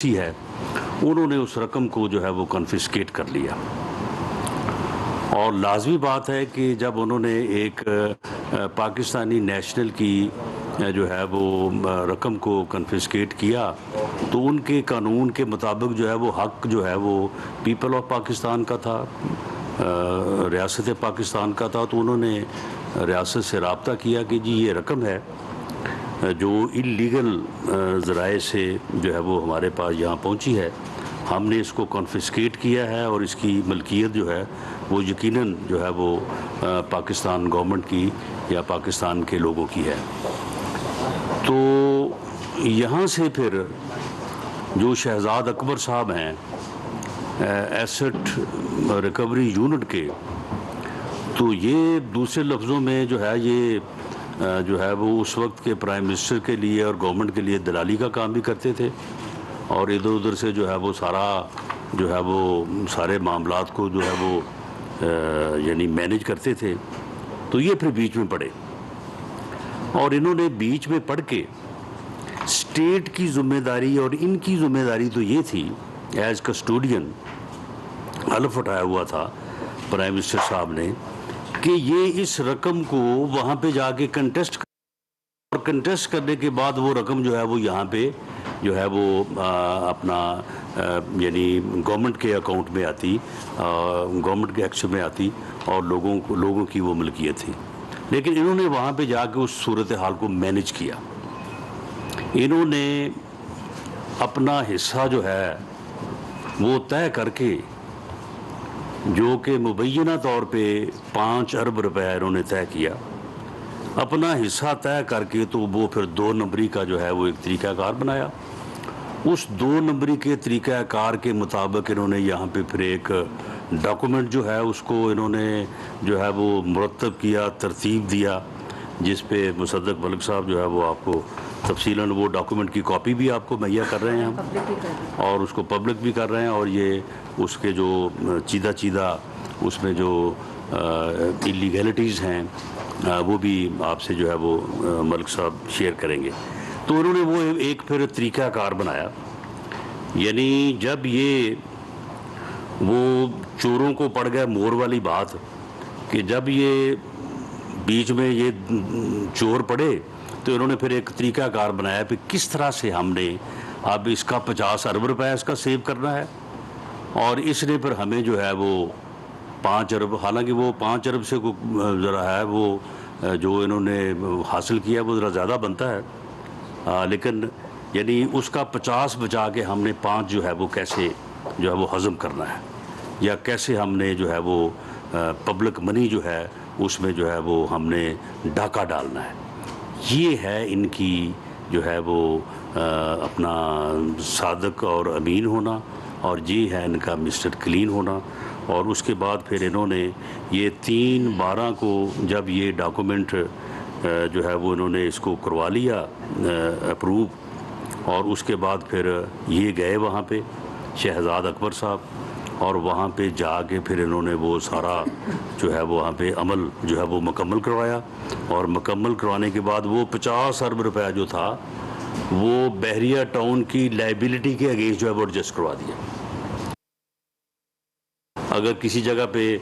ہے انہوں نے اس رقم کو جو ہے وہ کنفسکیٹ کر لیا. اور لازمی بات ہے کہ جب انہوں نے ایک پاکستانی نیشنل کی جو ہے وہ رقم کو کنفسکیٹ کیا تو ان کے قانون کے مطابق جو ہے وہ حق جو ہے وہ پیپل آف پاکستان کا تھا، ریاست پاکستان کا تھا. تو انہوں نے ریاست سے رابطہ کیا کہ جی یہ رقم ہے جو انلیگل ذرائع سے جو ہے وہ ہمارے پاس یہاں پہنچی ہے، ہم نے اس کو کنفسکیٹ کیا ہے اور اس کی ملکیت جو ہے وہ یقیناً جو ہے وہ پاکستان گورنمنٹ کی یا پاکستان کے لوگوں کی ہے. تو یہاں سے پھر جو شہزاد اکبر صاحب ہیں ایسٹ ریکوری یونٹ کے، تو یہ دوسرے لفظوں میں جو ہے یہ جو ہے وہ اس وقت کے پرائم منسٹر کے لیے اور گورنمنٹ کے لیے دلالی کا کام بھی کرتے تھے اور ادھر ادھر سے جو ہے وہ سارے معاملات کو جو ہے وہ یعنی مینیج کرتے تھے. تو یہ پھر بیچ میں پڑے اور انہوں نے بیچ میں پڑھ کے اسٹیٹ کی ذمہ داری اور ان کی ذمہ داری تو یہ تھی ایز کسٹوڈین، حلف اٹھایا ہوا تھا پرائم منسٹر صاحب نے کہ یہ اس رقم کو وہاں پہ جا کے کنٹیسٹ کرنے کے بعد وہ رقم جو ہے وہ یہاں پہ جو ہے وہ اپنا یعنی گورنمنٹ کے اکاؤنٹ میں آتی، گورنمنٹ کے ایکشن میں آتی اور لوگوں کی وہ ملکیت تھی. لیکن انہوں نے وہاں پہ جا کے اس صورتحال کو مینیج کیا. انہوں نے اپنا حصہ جو ہے وہ طے کر کے، جو کہ مبینہ طور پہ 5 ارب روپے انہوں نے طے کیا، اپنا حصہ طے کر کے تو وہ پھر 2 نمبری کا جو ہے وہ ایک طریقہ کار بنایا. اس 2 نمبری کے طریقہ کار کے مطابق انہوں نے یہاں پہ پھر ایک ڈاکومنٹ جو ہے اس کو انہوں نے جو ہے وہ مرتب کیا، ترتیب دیا، جس پہ مصدق ملک صاحب جو ہے وہ آپ کو تفصیلاً وہ ڈاکومنٹ کی کاپی بھی آپ کو مہیا کر رہے ہیں ہم، اور اس کو پبلک بھی کر رہے ہیں. اور یہ اس کے جو چیدہ اس میں جو انلیگیلٹیز ہیں وہ بھی آپ سے جو ہے وہ ملک صاحب شیئر کریں گے. تو انہوں نے وہ ایک پھر طریقہ کار بنایا، یعنی جب یہ وہ چوروں کو پڑ گئے مور والی بات کہ جب یہ بیچ میں یہ چور پڑے تو انہوں نے پھر ایک طریقہ کار بنایا کہ کس طرح سے ہم نے اب اس کا 50 ارب روپے اس کا سیو کرنا ہے. اور اس نے پھر ہمیں جو ہے وہ 5 ارب، حالانکہ وہ 5 ارب سے ذرا ہے وہ جو انہوں نے حاصل کیا وہ ذرا زیادہ بنتا ہے، لیکن یعنی اس کا 50 بچا کے ہم نے 5 جو ہے وہ کیسے جو ہے وہ ہضم کرنا ہے، یا کیسے ہم نے جو ہے وہ پبلک منی جو ہے اس میں جو ہے وہ ہم نے ڈاکہ ڈالنا ہے. یہ ہے ان کی جو ہے وہ اپنا صادق اور امین ہونا، اور یہ ہے ان کا مسٹر کلین ہونا. اور اس کے بعد پھر انہوں نے یہ 3/12 کو جب یہ ڈاکومنٹ جو ہے وہ انہوں نے اس کو کروا لیا اپروو، اور اس کے بعد پھر یہ گئے وہاں پہ شہزاد اکبر صاحب، اور وہاں پہ جا کے پھر انہوں نے وہ سارا جو ہے وہاں پہ عمل جو ہے وہ مکمل کروایا. اور مکمل کروانے کے بعد وہ 50 ارب روپیہ جو تھا وہ بحریہ ٹاؤن کی لائبلٹی کے اگینسٹ جو ہے وہ ایڈجسٹ کروا دیا. اگر کسی جگہ پہ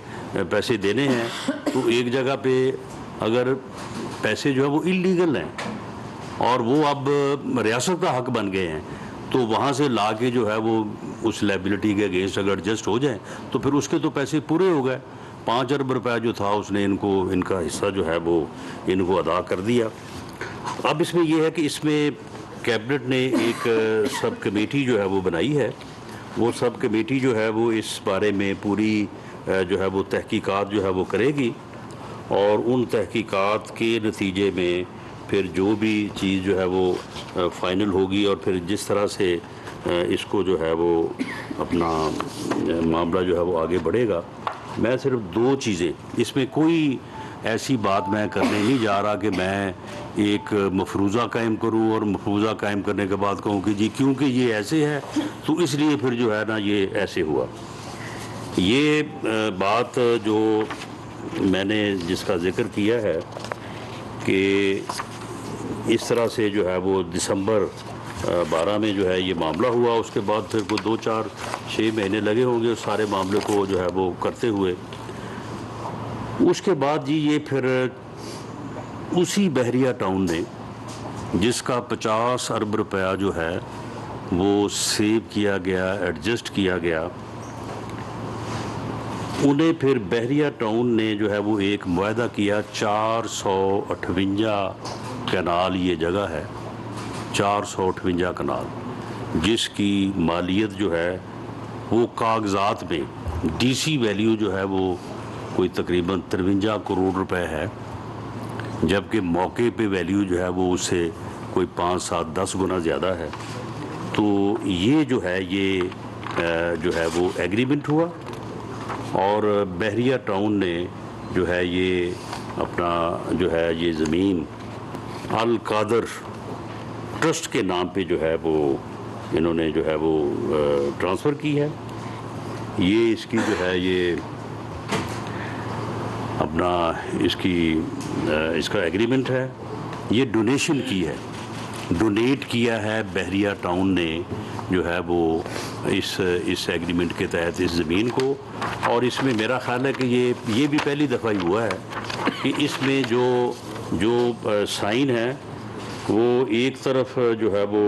پیسے دینے ہیں تو ایک جگہ پہ اگر پیسے جو ہے وہ انلیگل ہیں اور وہ اب ریاست کا حق بن گئے ہیں، تو وہاں سے لا کے جو ہے وہ اس لائبلٹی کے اگینسٹ اگر ایڈجسٹ ہو جائیں تو پھر اس کے تو پیسے پورے ہو گئے. 5 ارب روپیہ جو تھا اس نے ان کا حصہ جو ہے وہ ان کو ادا کر دیا. اب اس میں یہ ہے کہ اس میں کیبنٹ نے ایک سب کمیٹی جو ہے وہ بنائی ہے. وہ سب کمیٹی جو ہے وہ اس بارے میں پوری جو ہے وہ تحقیقات جو ہے وہ کرے گی، اور ان تحقیقات کے نتیجے میں پھر جو بھی چیز جو ہے وہ فائنل ہوگی، اور پھر جس طرح سے اس کو جو ہے وہ اپنا معاملہ جو ہے وہ آگے بڑھے گا. میں صرف 2 چیزیں اس میں، کوئی ایسی بات میں کرنے نہیں جا رہا کہ میں ایک مفروضہ قائم کروں اور مفروضہ قائم کرنے کے بعد کہوں کہ جی کیونکہ یہ ایسے ہے تو اس لیے پھر جو ہے نا یہ ایسے ہوا. یہ بات جو میں نے جس کا ذکر کیا ہے کہ اس طرح سے جو ہے وہ دسمبر 2012 میں جو ہے یہ معاملہ ہوا. اس کے بعد پھر کوئی 2-4-6 مہینے لگے ہوں گے اس سارے معاملے کو جو ہے وہ کرتے ہوئے. اس کے بعد جی یہ پھر اسی بحریہ ٹاؤن نے جس کا 50 ارب روپیہ جو ہے وہ سیو کیا گیا, ایڈجسٹ کیا گیا, انہیں پھر بحریہ ٹاؤن نے جو ہے وہ ایک معاہدہ کیا. 458 کنال یہ جگہ ہے, 458 کنال, جس کی مالیت جو ہے وہ کاغذات میں ڈی سی ویلیو جو ہے وہ کوئی تقریباً 53 کروڑ روپے ہے, جبکہ موقع پہ ویلیو جو ہے وہ اس سے کوئی 5-7-10 گنا زیادہ ہے. تو یہ جو ہے وہ ایگریمنٹ ہوا اور بحریہ ٹاؤن نے جو ہے یہ اپنا جو ہے یہ زمین القادر ٹرسٹ کے نام پہ جو ہے وہ انہوں نے جو ہے وہ ٹرانسفر کی ہے. یہ اس کی جو ہے یہ اپنا اس کا ایگریمنٹ ہے. یہ ڈونیشن کی ہے, ڈونیٹ کیا ہے بحریہ ٹاؤن نے جو ہے وہ اس ایگریمنٹ کے تحت اس زمین کو. اور اس میں میرا خیال ہے کہ یہ بھی پہلی دفعہ ہی ہوا ہے کہ اس میں جو سائن ہے وہ ایک طرف جو ہے وہ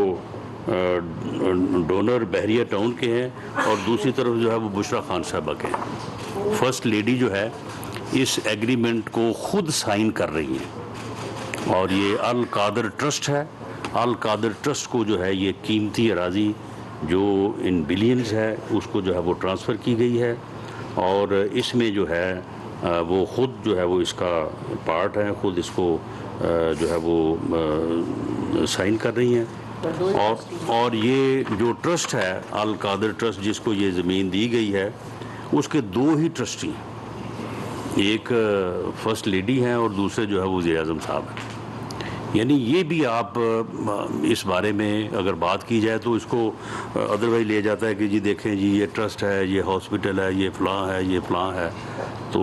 ڈونر بحریہ ٹاؤن کے ہیں اور دوسری طرف جو ہے وہ بشرا خان صاحبہ کے ہیں. فرسٹ لیڈی جو ہے اس ایگریمنٹ کو خود سائن کر رہی ہیں اور یہ القادر ٹرسٹ ہے. القادر ٹرسٹ کو جو ہے یہ قیمتی اراضی جو ان بلینز ہے اس کو جو ہے وہ ٹرانسفر کی گئی ہے اور اس میں جو ہے وہ خود جو ہے وہ اس کا پارٹ ہے, خود اس کو جو ہے وہ سائن کر رہی ہیں. اور یہ جو ٹرسٹ ہے القادر ٹرسٹ جس کو یہ زمین دی گئی ہے اس کے 2 ہی ٹرسٹی ہیں, ایک فرسٹ لیڈی ہیں اور دوسرے جو ہے وہ وزیر اعظم صاحب ہیں. یعنی یہ بھی آپ اس بارے میں اگر بات کی جائے تو اس کو ادروائز لیا جاتا ہے کہ جی دیکھیں جی یہ ٹرسٹ ہے, یہ ہاسپٹل ہے, یہ فلاں ہے, یہ فلاں ہے. تو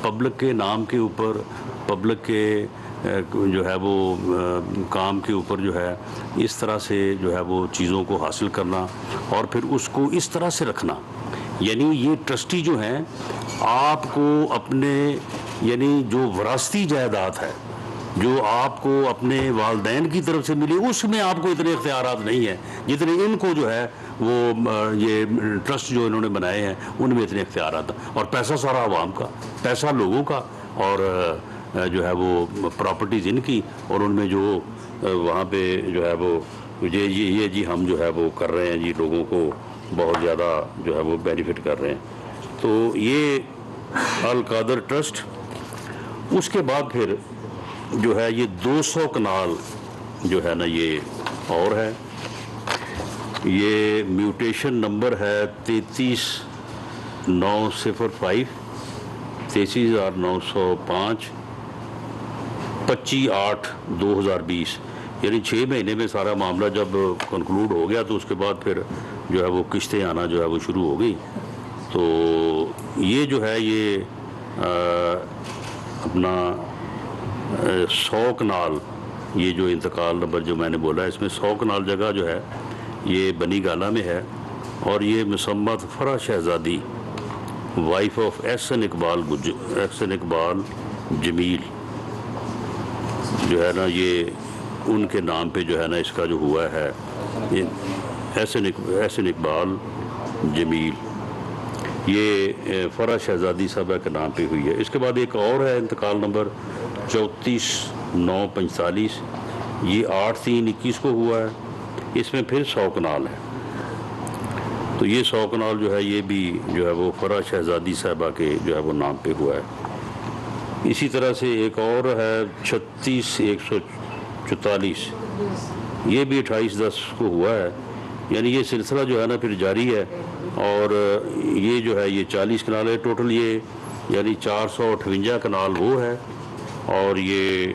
پبلک کے نام کے اوپر, پبلک کے جو ہے وہ کام کے اوپر جو ہے اس طرح سے جو ہے وہ چیزوں کو حاصل کرنا اور پھر اس کو اس طرح سے رکھنا. یعنی یہ ٹرسٹی جو ہیں آپ کو اپنے یعنی جو وراثتی جائیداد ہے جو آپ کو اپنے والدین کی طرف سے ملی اس میں آپ کو اتنے اختیارات نہیں ہیں جتنے ان کو جو ہے وہ یہ ٹرسٹ جو انہوں نے بنائے ہیں ان میں اتنے اختیارات ہیں. اور پیسہ سارا عوام کا, پیسہ لوگوں کا اور جو ہے وہ پراپرٹیز ان کی, اور ان میں جو وہاں پہ جو ہے وہ یہ جی ہم جو ہے وہ کر رہے ہیں جی لوگوں کو بہت زیادہ جو ہے وہ بینیفٹ کر رہے ہیں. تو یہ القادر ٹرسٹ. اس کے بعد پھر جو ہے یہ 200 کنال جو ہے نا یہ اور ہے, یہ میوٹیشن نمبر ہے 33,905 33,905 25/8/2020. یعنی 6 مہینے میں سارا معاملہ جب کنکلوڈ ہو گیا تو اس کے بعد پھر جو ہے وہ قسطیں آنا جو ہے وہ شروع ہو گئی. تو یہ جو ہے یہ اپنا 100 کنال یہ جو انتقال نمبر جو میں نے بولا اس میں 100 کنال جگہ جو ہے یہ بنی گالہ میں ہے اور یہ مسمت فرح شہزادی وائف آف احسن اقبال جمیل جو ہے نا یہ ان کے نام پہ جو ہے نا اس کا جو ہوا ہے یہ احسن اقبال جمیل یہ فرح شہزادی صاحبہ کے نام پہ ہوئی ہے. اس کے بعد ایک اور ہے انتقال نمبر 34,945 یہ 8/3/21 کو ہوا ہے. اس میں پھر 100 کنال ہے. تو یہ 100 کنال جو ہے یہ بھی جو ہے وہ فرح شہزادی صاحبہ کے جو ہے وہ نام پہ ہوا ہے. اسی طرح سے ایک اور ہے 36,144 یہ بھی 28/10 کو ہوا ہے. یعنی یہ سلسلہ جو ہے نا پھر جاری ہے اور یہ جو ہے یہ 40 کنال ہے ٹوٹل. یہ یعنی 458 کنال وہ ہے اور یہ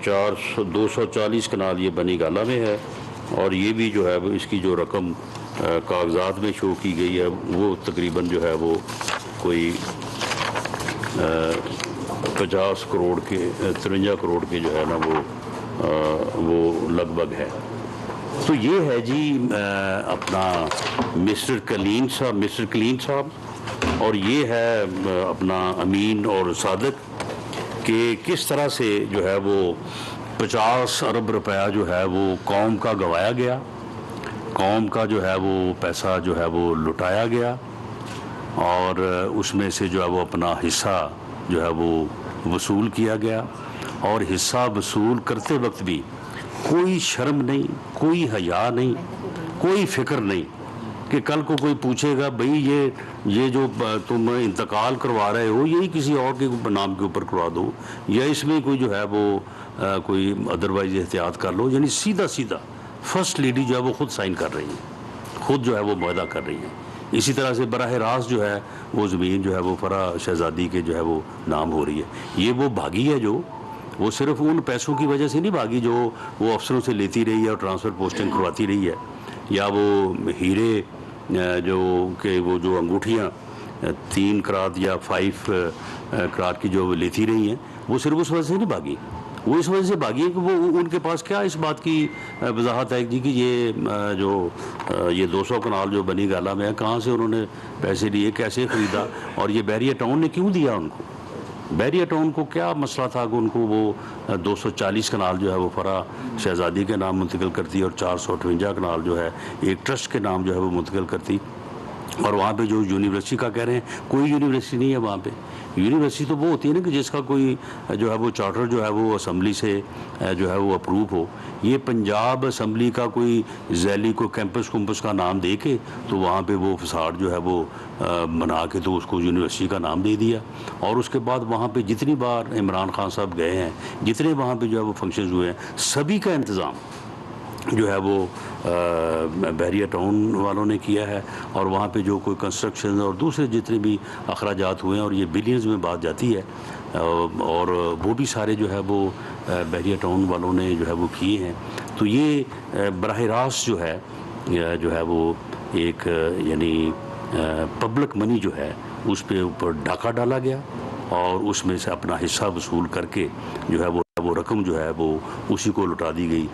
240 کنال یہ بنی گالہ میں ہے اور یہ بھی جو ہے اس کی جو رقم کاغذات میں شو کی گئی ہے وہ تقریباً جو ہے وہ کوئی 50 کروڑ کے 53 کروڑ کے جو ہے نا وہ لگ بھگ ہے. تو یہ ہے جی اپنا مسٹر کلین صاحب اور یہ ہے اپنا امین اور صادق کہ کس طرح سے جو ہے وہ 50 ارب روپیہ جو ہے وہ قوم کا گوایا گیا، قوم کا جو ہے وہ پیسہ جو ہے وہ لٹایا گیا، اور اس میں سے جو ہے وہ اپنا حصہ جو ہے وہ وصول کیا گیا، اور حصہ وصول کرتے وقت بھی کوئی شرم نہیں، کوئی حیا نہیں، کوئی فکر نہیں کہ کل کو کوئی پوچھے گا بھئی یہ جو تم انتقال کروا رہے ہو یہی کسی اور کے نام کے اوپر کروا دو، یا اس میں کوئی جو ہے وہ کوئی ادروائز احتیاط کر لو. یعنی سیدھا فرسٹ لیڈی جو ہے وہ خود سائن کر رہی ہیں، خود جو ہے وہ معاہدہ کر رہی ہیں. اسی طرح سے براہ راست جو ہے وہ زمین جو ہے وہ فرح شہزادی کے جو ہے وہ نام ہو رہی ہے. یہ وہ بھاگی ہے جو وہ صرف ان پیسوں کی وجہ سے نہیں بھاگی جو وہ افسروں سے لیتی رہی ہے اور ٹرانسفر پوسٹنگ کرواتی رہی ہے، یا وہ ہیرے جو کہ وہ جو انگوٹھیاں 3 کرات یا 5 کرات کی جو لیتی رہی ہیں، وہ صرف اس وجہ سے نہیں بھاگی. وہ اس وجہ سے بھاگی ہے کہ وہ ان کے پاس کیا اس بات کی وضاحت ہے جی کہ یہ 200 کنال جو بنی گالا میں ہے کہاں سے انہوں نے پیسے لیے، کیسے خریدا، اور یہ بحریہ ٹاؤن نے کیوں دیا ان کو. بحریہ ٹاؤن کو کیا مسئلہ تھا کہ ان کو وہ 240 کنال جو ہے وہ فرح شہزادی کے نام منتقل کرتی اور 458 کنال جو ہے ایک ٹرسٹ کے نام جو ہے وہ منتقل کرتی. اور وہاں پہ جو یونیورسٹی کا کہہ رہے ہیں، کوئی یونیورسٹی نہیں ہے وہاں پہ. یونیورسٹی تو وہ ہوتی ہے نا کہ جس کا کوئی جو ہے وہ چارٹر جو ہے وہ اسمبلی سے جو ہے وہ اپروو ہو. یہ پنجاب اسمبلی کا کوئی ذیلی کوئی کیمپس کا نام دے کے تو وہاں پہ وہ فساد جو ہے وہ بنا کے تو اس کو یونیورسٹی کا نام دے دیا. اور اس کے بعد وہاں پہ جتنی بار عمران خان صاحب گئے ہیں، جتنے وہاں پہ جو ہے وہ فنکشنز ہوئے ہیں، سبھی کا انتظام جو ہے وہ بحریہ ٹاؤن والوں نے کیا ہے. اور وہاں پہ جو کوئی کنسٹرکشن اور دوسرے جتنے بھی اخراجات ہوئے ہیں، اور یہ بلینز میں بات جاتی ہے، اور وہ بھی سارے جو ہے وہ بحریہ ٹاؤن والوں نے جو ہے وہ کیے ہیں. تو یہ براہ راست جو ہے وہ ایک یعنی پبلک منی جو ہے اس پہ اوپر ڈاکہ ڈالا گیا، اور اس میں سے اپنا حصہ وصول کر کے جو ہے وہ رقم جو ہے وہ اسی کو لٹا دی گئی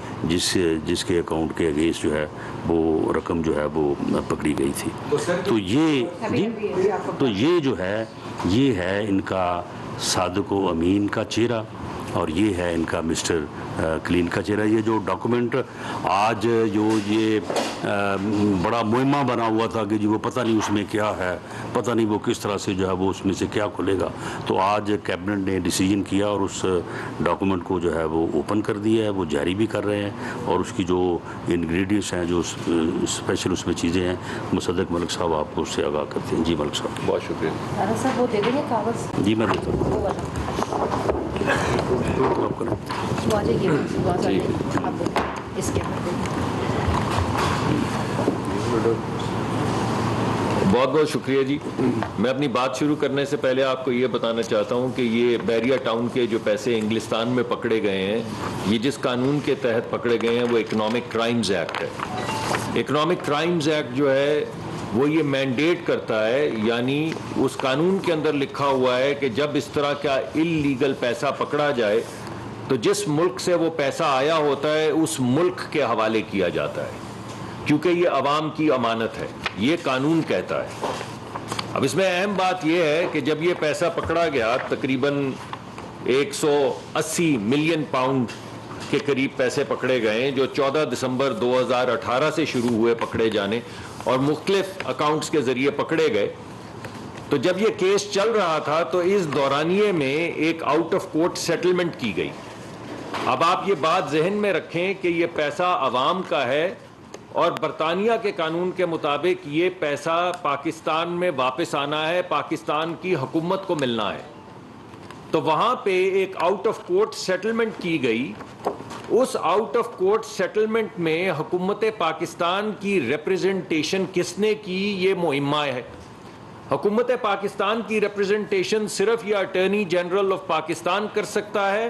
جس کے اکاؤنٹ کے اگینسٹ جو ہے وہ رقم جو ہے وہ پکڑی گئی تھی. تو یہ جو ہے یہ ہے ان کا صادق و امین کا چہرہ، اور یہ ہے ان کا مسٹر کلین کا چہرہ. یہ جو ڈاکومنٹ آج جو یہ بڑا مہمہ بنا ہوا تھا کہ جی وہ پتہ نہیں اس میں کیا ہے، پتہ نہیں وہ کس طرح سے جو ہے وہ اس میں سے کیا کھلے گا، تو آج کیبنٹ نے ڈیسیجن کیا اور اس ڈاکومنٹ کو جو ہے وہ اوپن کر دیا ہے، وہ جاری بھی کر رہے ہیں. اور اس کی جو انگریڈینٹس ہیں، جو اسپیشل اس میں چیزیں ہیں، مصدق ملک صاحب آپ کو اس سے آگاہ کرتے ہیں. جی ملک صاحب. بہت شکریہ. جی میں دیتا ہوں. بہت بہت شکریہ جی. میں اپنی بات شروع کرنے سے پہلے آپ کو یہ بتانا چاہتا ہوں کہ یہ بحریہ ٹاؤن کے جو پیسے انگلستان میں پکڑے گئے ہیں، یہ جس قانون کے تحت پکڑے گئے ہیں وہ اکنامک کرائمز ایکٹ ہے. اکنامک کرائمز ایکٹ جو ہے وہ یہ مینڈیٹ کرتا ہے، یعنی اس قانون کے اندر لکھا ہوا ہے کہ جب اس طرح کا اللیگل پیسہ پکڑا جائے تو جس ملک سے وہ پیسہ آیا ہوتا ہے اس ملک کے حوالے کیا جاتا ہے، کیونکہ یہ عوام کی امانت ہے. یہ قانون کہتا ہے. اب اس میں اہم بات یہ ہے کہ جب یہ پیسہ پکڑا گیا، تقریباً 180 ملین پاؤنڈ کے قریب پیسے پکڑے گئے جو 14 دسمبر 2018 سے شروع ہوئے پکڑے جانے اور مختلف اکاؤنٹس کے ذریعے پکڑے گئے. تو جب یہ کیس چل رہا تھا تو اس دورانیے میں ایک آؤٹ آف کورٹ سیٹلمنٹ کی گئی. اب آپ یہ بات ذہن میں رکھیں کہ یہ پیسہ عوام کا ہے، اور برطانیہ کے قانون کے مطابق یہ پیسہ پاکستان میں واپس آنا ہے، پاکستان کی حکومت کو ملنا ہے. تو وہاں پہ ایک آؤٹ آف کورٹ سیٹلمنٹ کی گئی. اس آؤٹ آف کورٹ سیٹلمنٹ میں حکومت پاکستان کی ریپریزنٹیشن کس نے کی، یہ مہمہ ہے. حکومت پاکستان کی ریپریزنٹیشن صرف یا اٹارنی جنرل آف پاکستان کر سکتا ہے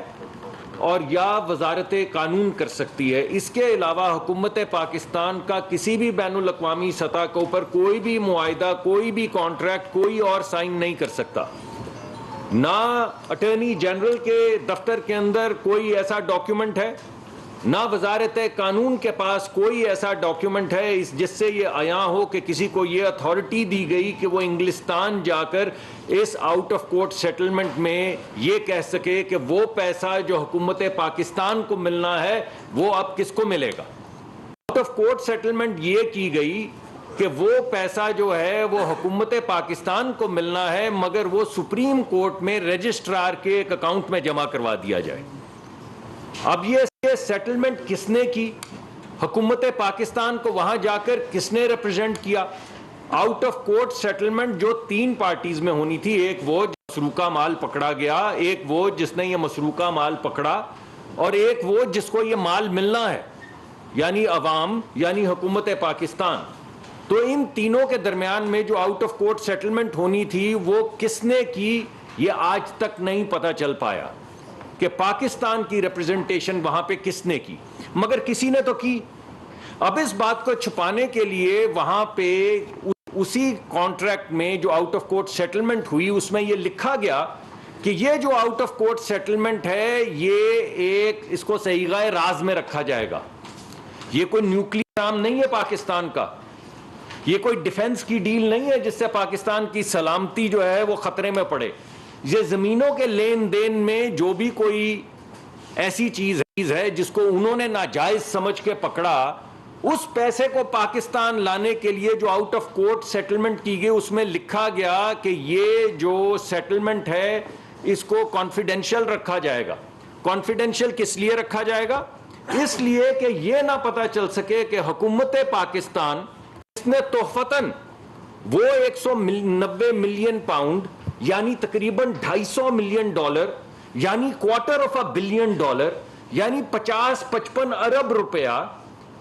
اور یا وزارت قانون کر سکتی ہے. اس کے علاوہ حکومت پاکستان کا کسی بھی بین الاقوامی سطح کے اوپر کوئی بھی معاہدہ، کوئی بھی کانٹریکٹ کوئی اور سائن نہیں کر سکتا. نہ اٹارنی جنرل کے دفتر کے اندر کوئی ایسا ڈاکیومنٹ ہے، نہ وزارت قانون کے پاس کوئی ایسا ڈاکیومنٹ ہے جس سے یہ عیاں ہو کہ کسی کو یہ اتھارٹی دی گئی کہ وہ انگلستان جا کر اس آؤٹ آف کورٹ سیٹلمنٹ میں یہ کہہ سکے کہ وہ پیسہ جو حکومت پاکستان کو ملنا ہے وہ اب کس کو ملے گا. آؤٹ آف کورٹ سیٹلمنٹ یہ کی گئی کہ وہ پیسہ جو ہے وہ حکومت پاکستان کو ملنا ہے مگر وہ سپریم کورٹ میں رجسٹرار کے ایک اکاؤنٹ میں جمع کروا دیا جائے. اب یہ سیٹلمنٹ کس نے کی؟ حکومت پاکستان کو وہاں جا کر کس نے ریپرزینٹ کیا؟ آؤٹ آف کورٹ سیٹلمنٹ جو 3 پارٹیز میں ہونی تھی, ایک وہ مسروقہ مال پکڑا گیا, ایک وہ جس نے یہ مسروقہ مال پکڑا, اور ایک وہ جس کو یہ مال ملنا ہے یعنی عوام یعنی حکومت پاکستان. تو ان تینوں کے درمیان میں جو آؤٹ آف کورٹ سیٹلمنٹ ہونی تھی وہ کس نے کی یہ آج تک نہیں پتا چل پایا کہ پاکستان کی ریپرزنٹیشن وہاں پہ کس نے کی, مگر کسی نے تو کی. اب اس بات کو چھپانے کے لیے وہاں پہ اسی کانٹریکٹ میں جو آؤٹ آف کورٹ سیٹلمنٹ ہوئی اس میں یہ لکھا گیا کہ یہ جو آؤٹ آف کورٹ سیٹلمنٹ ہے یہ ایک اس کو صیغہ راز میں رکھا جائے گا. یہ کوئی نیوکلیئر نام نہیں ہے پاکستان کا, یہ کوئی ڈیفنس کی ڈیل نہیں ہے جس سے پاکستان کی سلامتی جو ہے وہ خطرے میں پڑے. یہ زمینوں کے لین دین میں جو بھی کوئی ایسی چیز ہے جس کو انہوں نے ناجائز سمجھ کے پکڑا, اس پیسے کو پاکستان لانے کے لیے جو آؤٹ آف کورٹ سیٹلمنٹ کی گئی اس میں لکھا گیا کہ یہ جو سیٹلمنٹ ہے اس کو کانفیڈینشیل رکھا جائے گا. کانفیڈینشیل کس لیے رکھا جائے گا؟ اس لیے کہ یہ نہ پتا چل سکے کہ حکومت پاکستان اس نے تحفتاً وہ 190 ملین پاؤنڈ یعنی تقریباً $250 ملین یعنی $250 ملین یعنی 50-55 ارب روپیہ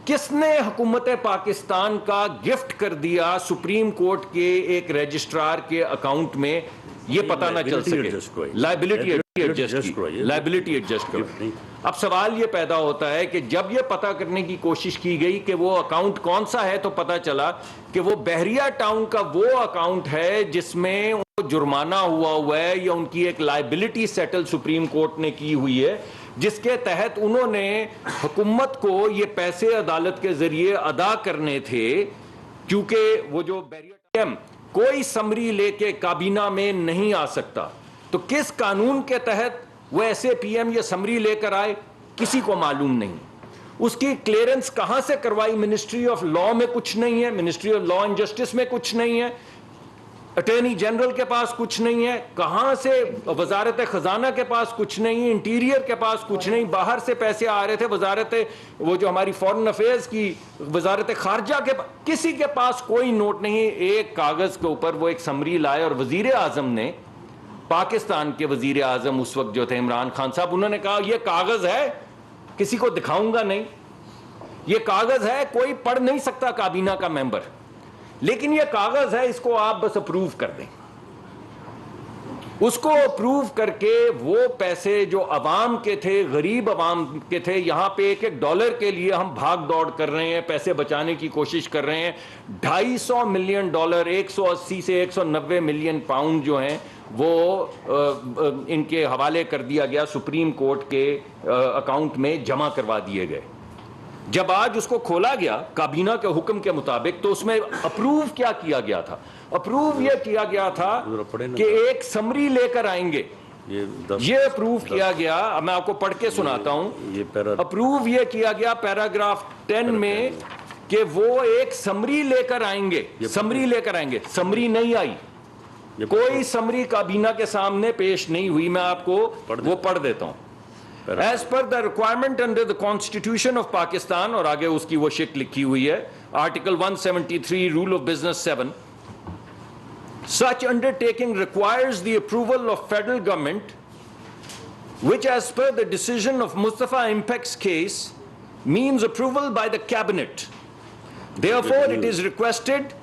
کس نے حکومت پاکستان کا گفٹ کر دیا سپریم کورٹ کے ایک رجسٹرار کے اکاؤنٹ میں, یہ پتہ نہ چل سکے. لائبلٹی ایڈجسٹ کرو. اب سوال یہ پیدا ہوتا ہے کہ جب یہ پتہ کرنے کی کوشش کی گئی کہ وہ اکاؤنٹ کون سا ہے تو پتہ چلا کہ وہ بحریہ ٹاؤن کا وہ اکاؤنٹ ہے جس میں جرمانہ ہوا ہے یا ان کی ایک لائبلٹی سیٹل سپریم کورٹ نے کی ہوئی ہے جس کے تحت انہوں نے حکومت کو یہ پیسے عدالت کے ذریعے ادا کرنے تھے, کیونکہ وہ جو بحریہ کوئی سمری لے کے کابینہ میں نہیں آ سکتا. تو کس قانون کے تحت وہ ایسے پی ایم یہ سمری لے کر آئے کسی کو معلوم نہیں. اس کی کلیئرنس کہاں سے کروائی؟ منسٹری آف لا میں کچھ نہیں ہے, ministry of law and justice میں کچھ نہیں ہے, اٹارنی جنرل کے پاس کچھ نہیں ہے, کہاں سے وزارت خزانہ کے پاس کچھ نہیں, انٹیریئر کے پاس کچھ نہیں, باہر سے پیسے آ رہے تھے وزارت وہ جو ہماری فورن افیئرز کی وزارت خارجہ کے کسی کے پاس کوئی نوٹ نہیں. ایک کاغذ کے اوپر وہ ایک سمری لائے اور وزیر اعظم نے, پاکستان کے وزیر اعظم اس وقت جو تھے عمران خان صاحب, انہوں نے کہا یہ کاغذ ہے, کسی کو دکھاؤں گا نہیں, یہ کاغذ ہے, کوئی پڑھ نہیں سکتا کابینہ کا ممبر, لیکن یہ کاغذ ہے, اس کو آپ بس اپروو کر دیں. اس کو اپروو کر کے وہ پیسے جو عوام کے تھے, غریب عوام کے تھے, یہاں پہ $1 کے لیے ہم بھاگ دوڑ کر رہے ہیں, پیسے بچانے کی کوشش کر رہے ہیں. $250 ملین 180 سے 190 ملین پاؤنڈ جو ہیں وہ ان کے حوالے کر دیا گیا, سپریم کورٹ کے اکاؤنٹ میں جمع کروا دیے گئے. جب آج اس کو کھولا گیا کابینہ کے حکم کے مطابق تو اس میں اپروو کیا کیا گیا تھا؟ اپروو یہ کیا گیا تھا کہ ایک سمری لے کر آئیں گے, یہ اپروو کیا گیا. میں آپ کو پڑھ کے سناتا ہوں. اپروو یہ کیا گیا پیراگراف 10 میں کہ وہ ایک سمری لے کر آئیں گے, سمری لے کر آئیں گے. سمری نہیں آئی, کوئی سمری کابینہ کے سامنے پیش نہیں ہوئی. میں آپ کو وہ پڑھ دیتا ہوں. As per the requirement under the Constitution of Pakistan, اور آگے اس کی وہ شک لکھی ہوئی ہے, Article 173 Rule of Business 7, such undertaking requires the approval of federal government, which as per the decision of Mustafa Impek's case means approval by the cabinet. Therefore, it is requested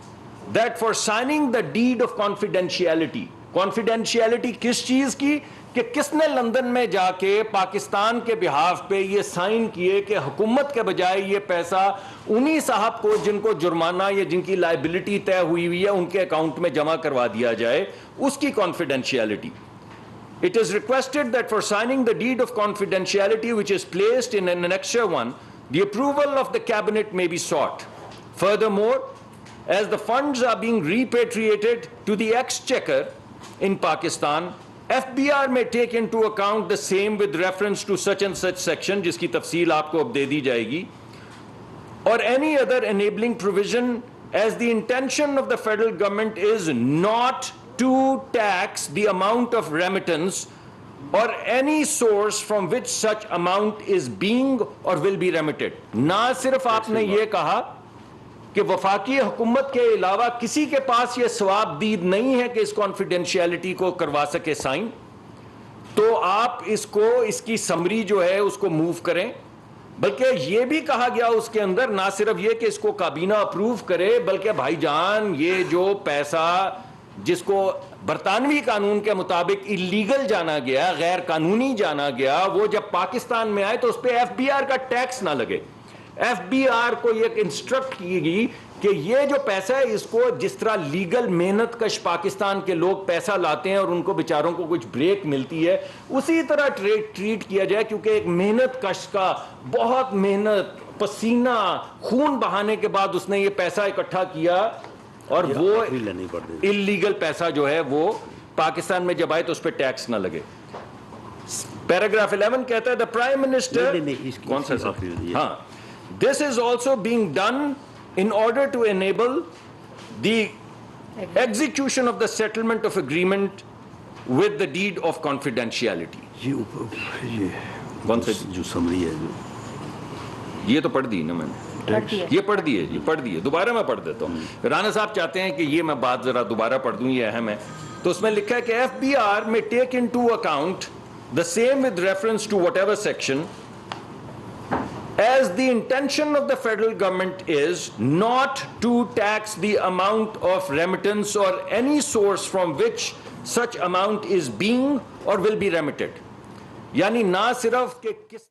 that for signing the deed of confidentiality, confidentiality کس چیز کی کہ کس نے London میں جا کے پاکستان کے بہاف پہ یہ سائن کیے کہ حکومت کے بجائے یہ پیسہ انہی صاحب کو جن کو جرمانہ یا جن کی لائبلٹی طے ہوئی ہوئی ہے ان کے اکاؤنٹ میں جمع کروا دیا جائے, اس کی confidentiality. it is requested that for signing the deed of confidentiality which is placed in Annexure 1, the approval of the Cabinet may be sought. Furthermore, as the funds are being repatriated to the Exchequer in Pakistan, FBR may take into account the same with reference to such and such section, jiski tafsil aapko ab de di jayegi, or any other enabling provision, as the intention of the federal government is not to tax the amount of remittance or any source from which such amount is being or will be remitted. Na sirf aapne ye kaha کہ وفاقی حکومت کے علاوہ کسی کے پاس یہ ثواب دید نہیں ہے کہ اس کانفیڈینشیلٹی کو کروا سکے سائن، تو آپ اس کو اس کی سمری جو ہے اس کو موو کریں. بلکہ یہ بھی کہا گیا اس کے اندر نہ صرف یہ کہ اس کو کابینہ اپروو کرے، بلکہ بھائی جان یہ جو پیسہ جس کو برطانوی قانون کے مطابق اللیگل جانا گیا، غیر قانونی جانا گیا، وہ جب پاکستان میں آئے تو اس پہ ایف بی آر کا ٹیکس نہ لگے. ایف بی آر کو یہ انسٹرکٹ کی گئی کہ یہ جو پیسہ ہے اس کو جس طرح لیگل محنت کش پاکستان کے لوگ پیسہ لاتے ہیں اور ان کو بیچاروں کو کچھ بریک ملتی ہے، اسی طرح ٹریٹ کیا جائے، کیونکہ ایک محنت کش کا بہت محنت پسینہ خون بہانے کے بعد اس نے یہ پیسہ اکٹھا کیا اور وہ اللیگل پیسہ جو ہے وہ پاکستان میں جب آئے تو اس پہ ٹیکس نہ لگے. پیراگراف 11 کہتا ہے دا پرائم منسٹر کون سا ہاں this is also being done in order to enable the execution of the settlement of agreement with the deed of confidentiality. کون سا جو سمری ہے یہ تو پڑھ دی نا میں نے، یہ پڑھ دی ہے جی، پڑھ دی ہے. دوبارہ میں پڑھ دیتا ہوں. رانا صاحب چاہتے ہیں کہ یہ میں بات ذرا دوبارہ پڑھ دوں، یہ اہم ہے. تو اس میں لکھا ہے کہ ایف بی آر میں take into account the same with reference to whatever section, as the intention of the federal government is not to tax the amount of remittance or any source from which such amount is being or will be remitted. یعنی نہ صرف کہ کس